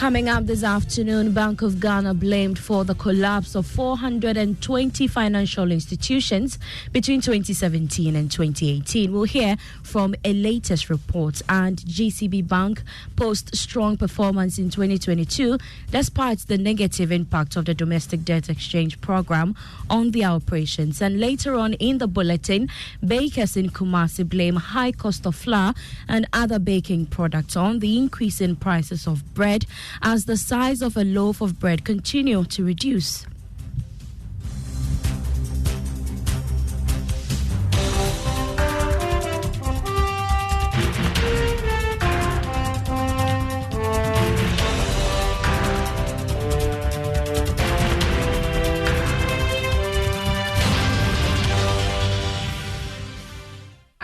Coming up this afternoon, Bank of Ghana blamed for the collapse of 420 financial institutions between 2017 and 2018. We'll hear from a latest report, and GCB Bank posts strong performance in 2022 despite the negative impact of the domestic debt exchange program on their operations. And later on in the bulletin, bakers in Kumasi blame high cost of flour and other baking products on the increase in prices of bread as the size of a loaf of bread continue to reduce.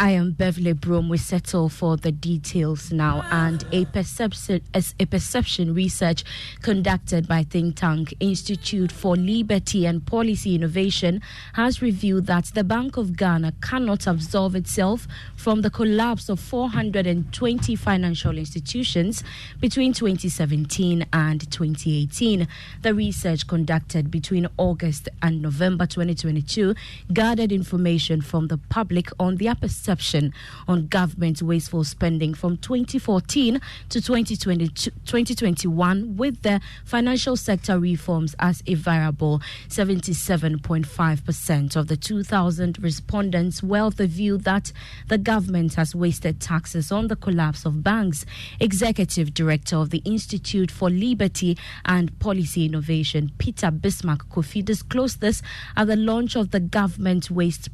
I am Beverly Broom. We settle for the details now. And a perception research conducted by think tank Institute for Liberty and Policy Innovation has revealed that the Bank of Ghana cannot absolve itself from the collapse of 420 financial institutions between 2017 and 2018. The research conducted between August and November 2022 gathered information from the public on their perception on government wasteful spending from 2014 to 2021, with the financial sector reforms as a variable. 77.5% of the 2,000 respondents held the view that the government has wasted taxes on the collapse of banks. Executive Director of the Institute for Liberty and Policy Innovation, Peter Bismarck Kofi, disclosed this at the launch of the government waste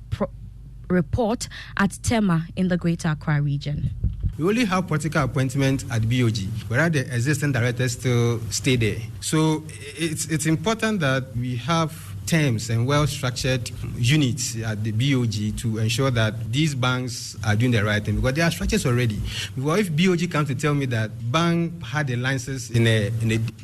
report at Tema in the Greater Accra region. We only have political appointment at BOG, whereas the existing directors still stay there. So it's important that we have terms and well-structured units at the BOG to ensure that these banks are doing the right thing, because there are structures already. Because if BOG comes to tell me that bank had a license in a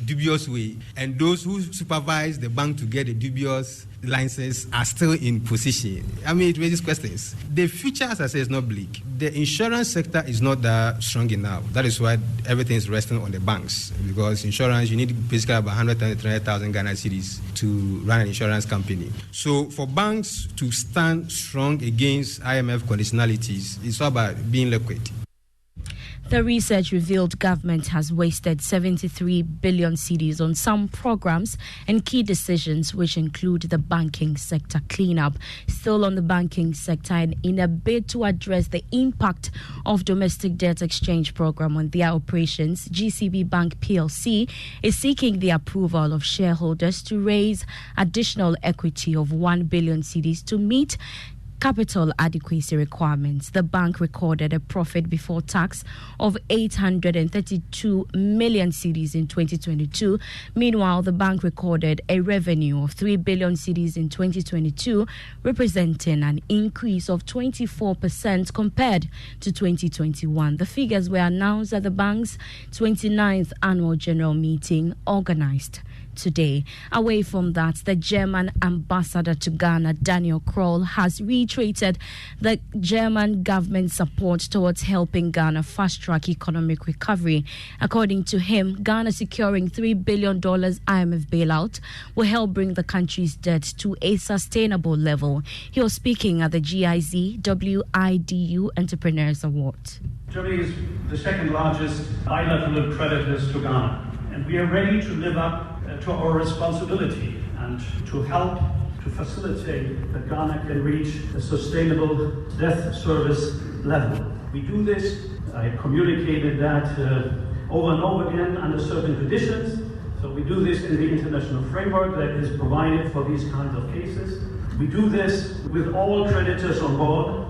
dubious way, and those who supervise the bank to get a dubious license are still in position, I mean, it raises questions. The future, as I say, is not bleak. The insurance sector is not that strong enough. That is why everything is resting on the banks, because insurance, you need basically about 130,000 Ghana cedis to run an insurance company. So for banks to stand strong against IMF conditionalities, it's all about being liquid. The research revealed government has wasted 73 billion cedis on some programs and key decisions, which include the banking sector cleanup. Still on the banking sector, and in a bid to address the impact of domestic debt exchange program on their operations, GCB Bank PLC is seeking the approval of shareholders to raise additional equity of 1 billion cedis to meet capital adequacy requirements. The bank recorded a profit before tax of 832 million cedis in 2022. Meanwhile, the bank recorded a revenue of 3 billion cedis in 2022, representing an increase of 24% compared to 2021. The figures were announced at the bank's 29th annual general meeting organized today. Away from that, the German ambassador to Ghana, Daniel Kroll, has reiterated the German government's support towards helping Ghana fast-track economic recovery. According to him, Ghana securing $3 billion IMF bailout will help bring the country's debt to a sustainable level. He was speaking at the GIZ WIDU Entrepreneurs Award. Germany is the second largest bilateral creditors to Ghana, and we are ready to live up to our responsibility and to help to facilitate that Ghana can reach a sustainable debt service level. We do this, I communicated that over and over again under certain conditions. So we do this in the international framework that is provided for these kinds of cases. We do this with all creditors on board.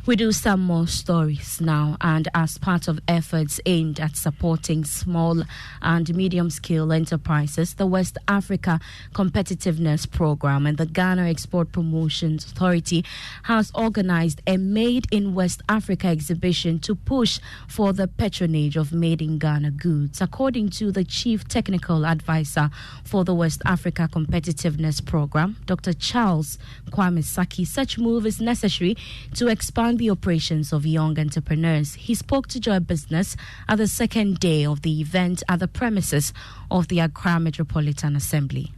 We do some more stories now, and as part of efforts aimed at supporting small and medium-scale enterprises, the West Africa Competitiveness Program and the Ghana Export Promotions Authority has organized a Made in West Africa exhibition to push for the patronage of Made in Ghana goods. According to the Chief Technical Advisor for the West Africa Competitiveness Program, Dr. Charles Kwame Saki, such move is necessary to expand fund the operations of young entrepreneurs. He spoke to Joy Business at the second day of the event at the premises of the Accra Metropolitan Assembly.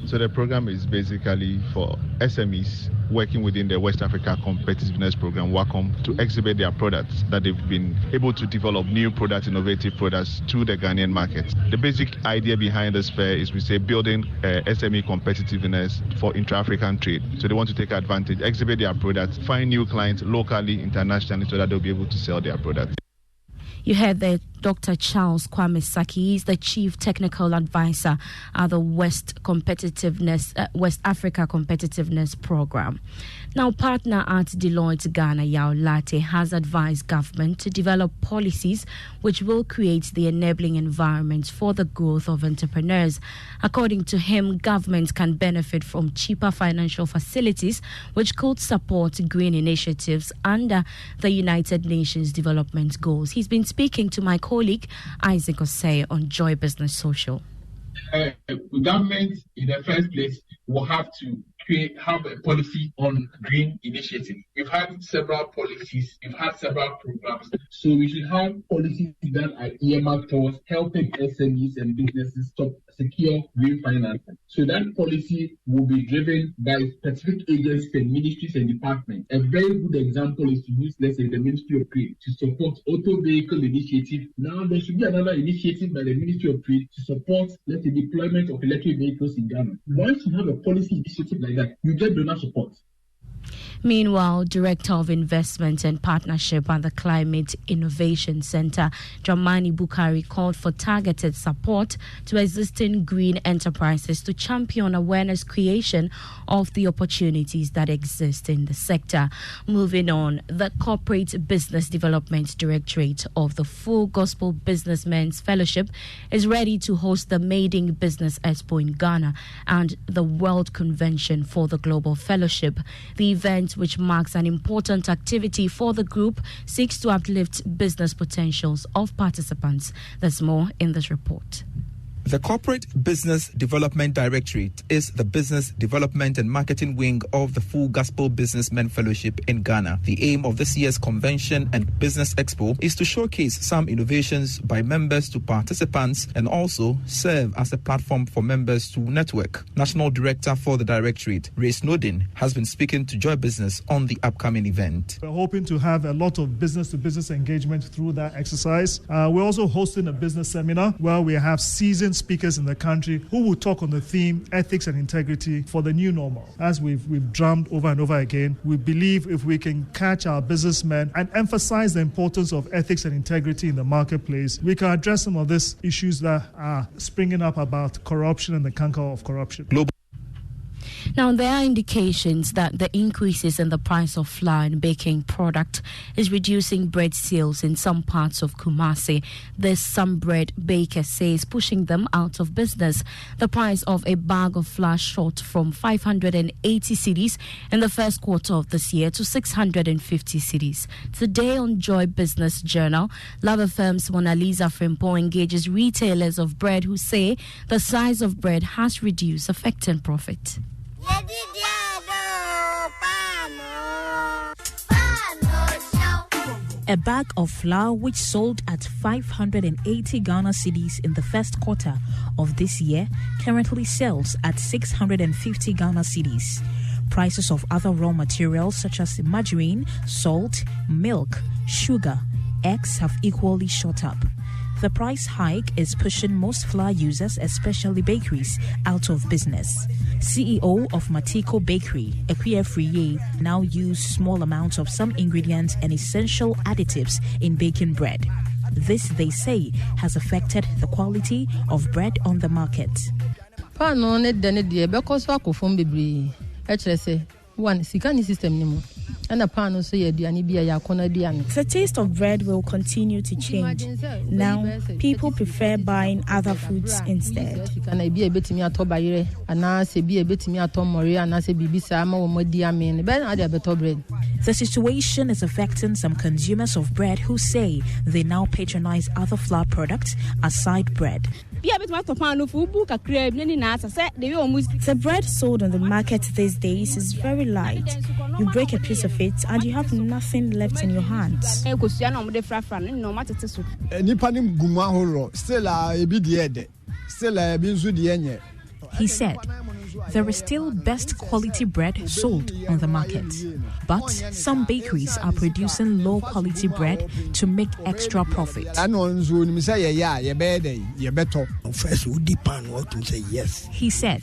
So the program is basically for SMEs working within the West Africa Competitiveness Program, WACOM, to exhibit their products that they've been able to develop new products, innovative products to the Ghanaian market. The basic idea behind this fair is we say building SME competitiveness for intra-African trade. So they want to take advantage, exhibit their products, find new clients locally, internationally, so that they'll be able to sell their products. You heard that Dr. Charles Kwame Saki is the Chief Technical Advisor at the West Africa Competitiveness Program. Now, partner at Deloitte Ghana, Yao Latte, has advised government to develop policies which will create the enabling environment for the growth of entrepreneurs. According to him, government can benefit from cheaper financial facilities which could support green initiatives under the United Nations Development Goals. He's been speaking to my colleague Isaac Osei on Joy Business Social. Government, in the first place, will have to have a policy on green initiative. We've had several policies, we've had several programs, so we should have policies that are earmarked towards helping SMEs and businesses secure green financing. So that policy will be driven by specific agencies and ministries and departments. A very good example is to use, let's say, the Ministry of Trade to support auto vehicle initiative. Now there should be another initiative by the Ministry of Trade to support, let's say, deployment of electric vehicles in Ghana. Once you have a policy initiative like that, you get donor support. Meanwhile, Director of Investment and Partnership at the Climate Innovation Center, Dramani Bukari, called for targeted support to existing green enterprises to champion awareness creation of the opportunities that exist in the sector. Moving on, the Corporate Business Development Directorate of the Full Gospel Businessmen's Fellowship is ready to host the Maiding Business Expo in Ghana and the World Convention for the Global Fellowship. The event, which marks an important activity for the group, seeks to uplift business potentials of participants. There's more in this report. The Corporate Business Development Directorate is the business development and marketing wing of the Full Gospel Businessmen Fellowship in Ghana. The aim of this year's convention and business expo is to showcase some innovations by members to participants and also serve as a platform for members to network. National Director for the Directorate, Ray Snowden, has been speaking to Joy Business on the upcoming event. We're hoping to have a lot of business-to-business engagement through that exercise. We're also hosting a business seminar where we have seasoned speakers in the country who will talk on the theme ethics and integrity for the new normal. As we've drummed over and over again, we believe if we can catch our businessmen and emphasize the importance of ethics and integrity in the marketplace, we can address some of these issues that are springing up about corruption and the canker of corruption. Now, there are indications that the increases in the price of flour and baking product is reducing bread sales in some parts of Kumasi. This some bread baker says pushing them out of business. The price of a bag of flour shot from 580 cedis in the first quarter of this year to 650 cedis. Today on Joy Business Journal, Lava Firm's Mona Lisa Frimpong engages retailers of bread who say the size of bread has reduced, affecting profit. A bag of flour which sold at 580 Ghana cedis in the first quarter of this year currently sells at 650 Ghana cedis. Prices of other raw materials such as margarine, salt, milk, sugar, eggs have equally shot up. The price hike is pushing most flour users, especially bakeries, out of business. CEO of Matiko Bakery, Ekuye Friye, now use small amounts of some ingredients and essential additives in baking bread. This, they say, has affected the quality of bread on the market. The taste of bread will continue to change. Now, people prefer buying other foods instead. The situation is affecting some consumers of bread who say they now patronize other flour products aside bread. The bread sold on the market these days is very light. You break a piece of it and you have nothing left in your hands. He said, there is still best quality bread sold on the market, but some bakeries are producing low quality bread to make extra profit. He said,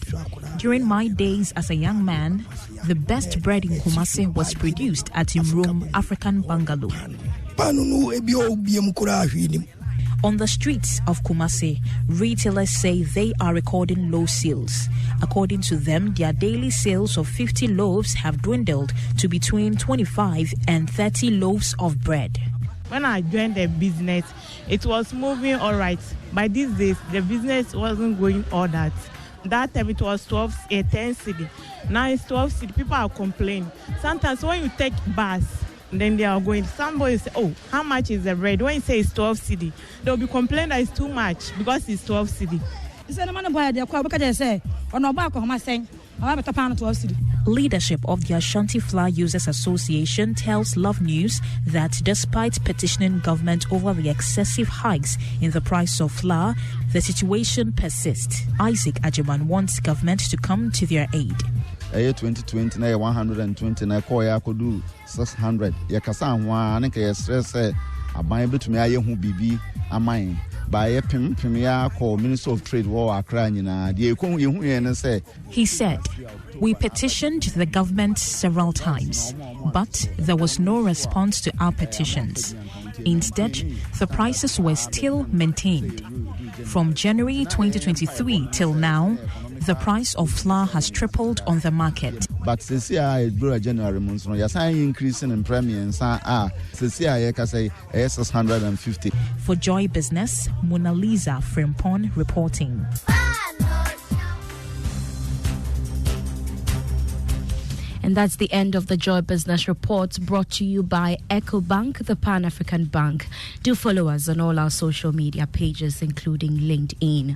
during my days as a young man, the best bread in Kumasi was produced at Imrom African Bungalow. On the streets of Kumasi, retailers say they are recording low sales. According to them, their daily sales of 50 loaves have dwindled to between 25 and 30 loaves of bread. When I joined the business, it was moving all right. By these days, the business wasn't going all that. That time it was 10 cedi. Now it's 12 cedi. People are complaining. Sometimes when you take bus, then they are going, somebody say, oh, how much is the bread? When you say it's 12 cedi, they'll be complaining that it's too much because it's 12 cedi. Leadership of the Ashanti Flour Users Association tells Love News that despite petitioning government over the excessive hikes in the price of flour, the situation persists. Isaac Ajiman wants government to come to their aid. 2020 na 120 na ko ya kodu 600 ya kasa anwa ne ka stress aban betumi aye hu bibi aman ba ye pim ya ko Minister of Trade wo Accra nyina de ekon ye hu ye ne say. He said, we petitioned the government several times, but there was no response to our petitions. Instead, the prices were still maintained. From January 2023 till now, the price of flour has tripled on the market. But this year, January month, you're saying increasing in premiums. This year, you can say 650. For Joy Business, Mona Lisa Frimpong reporting. And that's the end of the Joy Business Reports, brought to you by EcoBank, the Pan-African Bank. Do follow us on all our social media pages, including LinkedIn.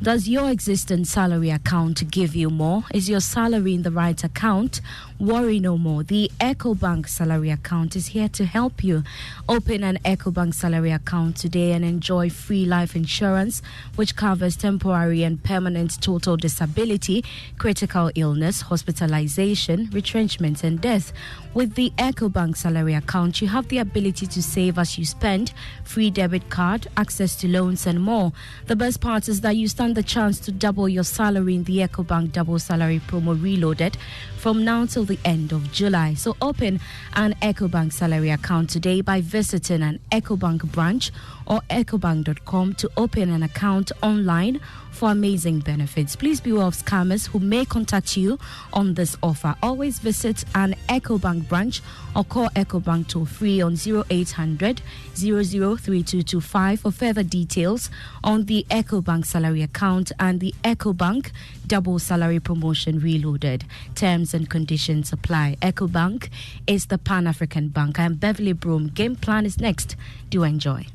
Does your existing salary account give you more? Is your salary in the right account? Worry no more. The EcoBank salary account is here to help you. Open an EcoBank salary account today and enjoy free life insurance, which covers temporary and permanent total disability, critical illness, hospitalization, retrenchment, and death. With the EcoBank salary account, you have the ability to save as you spend, free debit card, access to loans, and more. The best part is that you stand the chance to double your salary in the EcoBank Double Salary Promo Reloaded from now till the end of July. So open an EcoBank salary account today by visiting an EcoBank branch or ecobank.com to open an account online for amazing benefits. Please beware of scammers who may contact you on this offer. Always visit an EcoBank branch or call EcoBank toll free on 0800 003225 for further details on the EcoBank salary account and the EcoBank Double Salary Promotion Reloaded. Terms and conditions apply. EcoBank is the Pan-African Bank. I'm Beverly Broom. Game plan is next. Do enjoy.